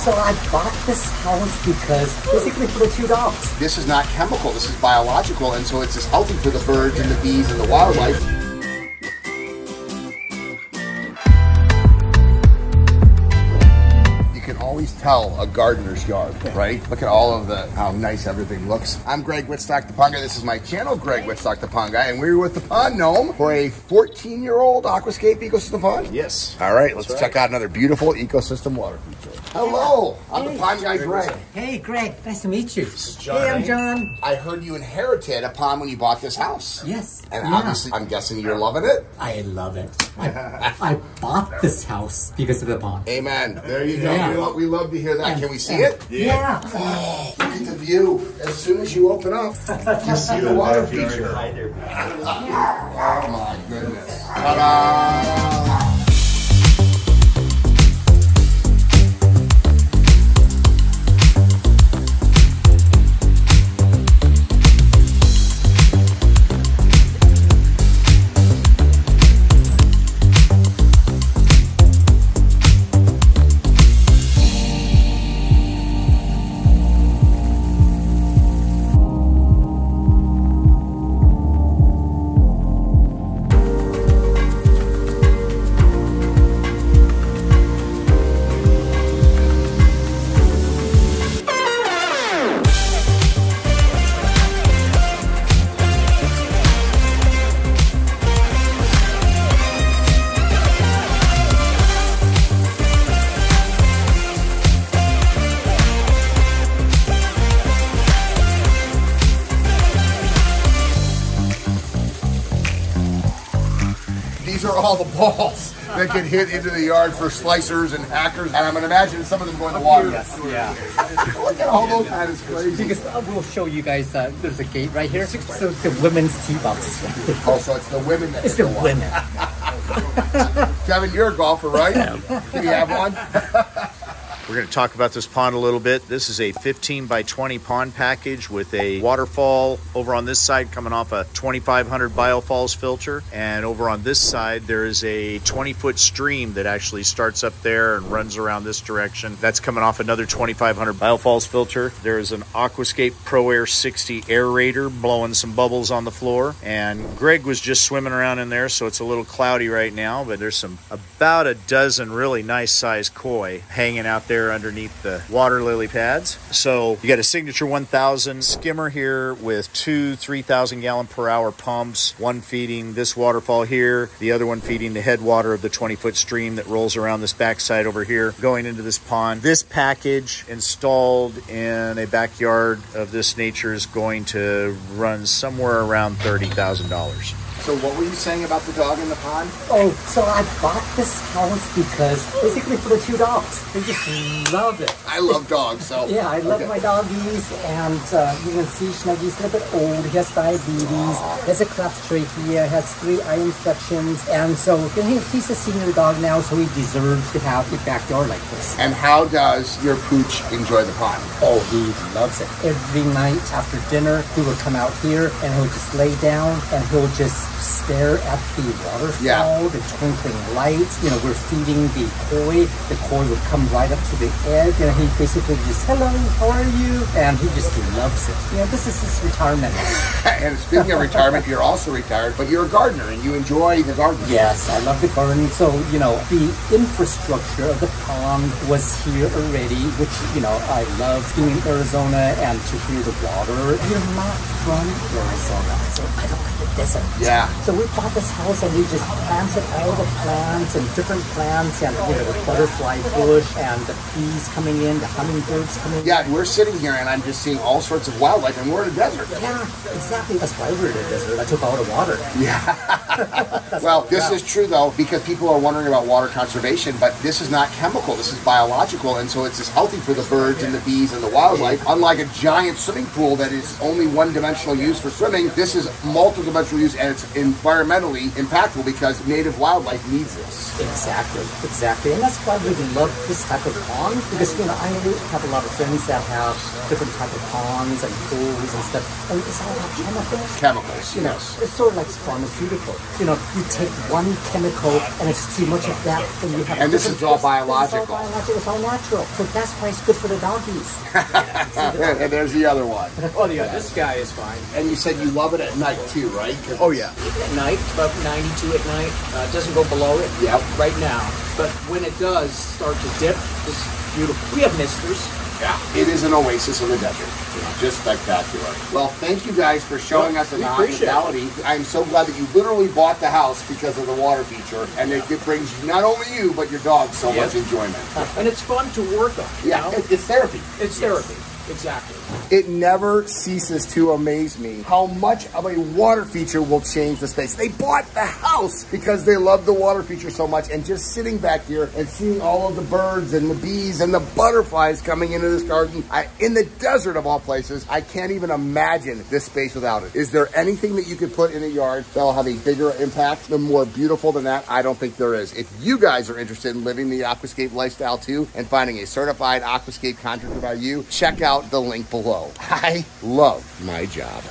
So I bought this house because basically for the two dogs. This is not chemical, this is biological, and so it's just healthy for the birds and the bees and the wildlife. Always tell a gardener's yard, right? Look at all of how nice everything looks. I'm Greg Wittstock the Pond Guy. This is my channel, Greg Wittstock the Pond Guy, and we're with the Pond Gnome for a 14-year-old Aquascape Ecosystem Pond. Yes. All right, let's check out another beautiful ecosystem water feature. Hello, I'm the Pond Guy, Greg. Hey, Greg, nice to meet you. This is John. Hey, I'm John. I heard you inherited a pond when you bought this house. Yes. And obviously, I'm guessing you're loving it. I love it. I bought this house because of the pond. Amen. There you go. Yeah. We love to hear that. Can we see it? Yeah. Oh, look at the view. As soon as you open up, you see the water feature. Oh my goodness. Ta-da! These are all the balls that get hit into the yard for slicers and hackers, and I'm going to imagine some of them go in the water. Yes, yeah. Look at all those. That is crazy. Because we'll show you guys, there's a gate right here. So the women's tea box. Oh, so it's the women that It's hit the water. women. Kevin, you're a golfer, right? Can you have one? We're going to talk about this pond a little bit. This is a 15 by 20 pond package with a waterfall over on this side coming off a 2500 biofalls filter. And over on this side, there is a 20-foot stream that actually starts up there and runs around this direction. That's coming off another 2500 biofalls filter. There is an Aquascape Pro Air 60 aerator blowing some bubbles on the floor. And Greg was just swimming around in there, so it's a little cloudy right now, but there's about a dozen really nice sized koi hanging out there underneath the water lily pads. So you got a Signature 1000 skimmer here with two 3,000 gallon per hour pumps, one feeding this waterfall here, the other one feeding the headwater of the 20-foot stream that rolls around this backside over here going into this pond. This package installed in a backyard of this nature is going to run somewhere around $30,000. So what were you saying about the dog in the pond? Oh, so I bought this house because basically for the two dogs. They just love it. I love dogs, so. Yeah, I love my doggies, and you can see Snuggy's a little bit old. He has diabetes, he has a cleft trachea, has 3 eye infections, and so he's a senior dog now, so he deserves to have a backyard like this. And how does your pooch enjoy the pond? Oh, he loves it. Every night after dinner, he will come out here and he'll just lay down and he'll just stare at the waterfall, the twinkling lights. You know, we're feeding the koi. The koi would come right up to the edge, and he basically just, hello, how are you? And he just loves it. You know, this is his retirement. And speaking of retirement, you're also retired, but you're a gardener and you enjoy the garden. Yes, I love the garden. So, you know, the infrastructure of the pond was here already, which, you know, I love being in Arizona and to hear the water. You're not from Arizona, so I don't like the desert. Yeah. So we bought this house and we just planted all the plants and different plants and, you know, the butterfly bush and the bees coming in, the hummingbirds coming in. Yeah, we're sitting here and I'm just seeing all sorts of wildlife and we're in a desert. Yeah, exactly. That's why we're in a desert. I took all the water. Yeah. Well, this is true though, because people are wondering about water conservation, but this is not chemical, this is biological, and so it's just healthy for the birds and the bees and the wildlife. Unlike a giant swimming pool that is only one-dimensional use for swimming, this is multi-dimensional use and it's environmentally impactful because native wildlife needs this. Exactly. And that's why we love this type of pond, because, you know, I have a lot of friends that have different type of ponds and pools and stuff, and it's all about chemicals. Chemicals, you know, it's sort of like pharmaceutical. You know, you take one chemical and it's too much of that, then you have. And this is all biological. biological. It's all natural. So that's why it's good for the doggies. And there's the other one. Oh, yeah, this guy is fine. And you said you love it at night too, right? Oh, yeah. At night, it's about 92 at night. It doesn't go below it right now. But when it does start to dip, it's beautiful. We have misters. Yeah, it is an oasis in the desert. Just spectacular. Well, thank you guys for showing us the hospitality. I'm so glad that you literally bought the house because of the water feature, and it brings not only you but your dog so much enjoyment. And it's fun to work on. Yeah, it's therapy. It's therapy. Exactly. It never ceases to amaze me how much of a water feature will change the space. They bought the house because they love the water feature so much, and just sitting back here and seeing all of the birds and the bees and the butterflies coming into this garden, in the desert of all places, I can't even imagine this space without it. Is there anything that you could put in a yard that'll have a bigger impact and more beautiful than that? I don't think there is. If you guys are interested in living the Aquascape lifestyle too and finding a certified Aquascape contractor by you, check out the link below. I love my job.